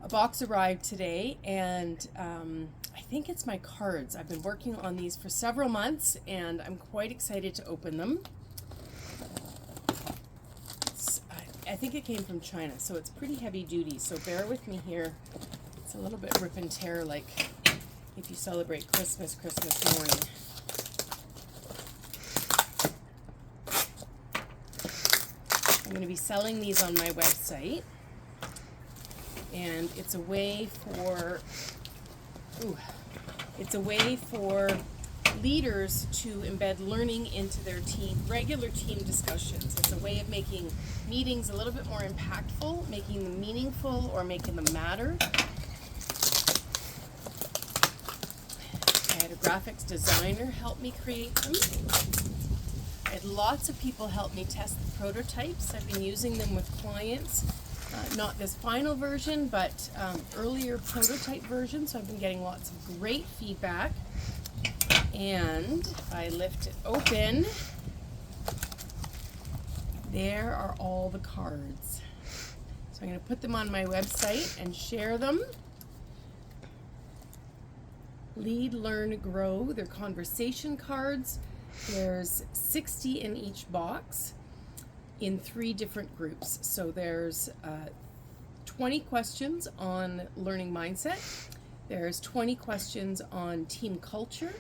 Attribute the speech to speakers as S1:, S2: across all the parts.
S1: A box arrived today, and I think it's my cards. I've been working on these for several months, and I'm quite excited to open them. I think it came from China, so it's pretty heavy duty, so bear with me here. It's a little bit rip and tear, like if you celebrate Christmas morning. I'm going to be selling these on my website, and it's a way for leaders to embed learning into their regular team discussions. It's a way of making meetings a little bit more impactful, making them meaningful, or making them matter. I had a graphics designer help me create them. I had lots of people help me test the prototypes. I've been using them with clients. Not this final version, but earlier prototype version, so I've been getting lots of great feedback. And if I lift it open, there are all the cards. So I'm going to put them on my website and share them. Lead, Learn, Grow. They're conversation cards. There's 60 in each box in 3 different groups. So there's 20 questions on learning mindset. There's 20 questions on team culture.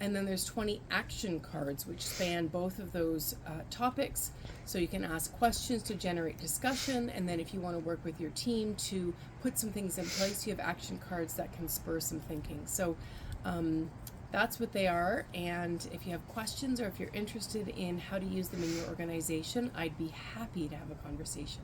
S1: And then there's 20 action cards which span both of those topics. So you can ask questions to generate discussion, and then if you want to work with your team to put some things in place, you have action cards that can spur some thinking. So that's what they are, and if you have questions or if you're interested in how to use them in your organization, I'd be happy to have a conversation.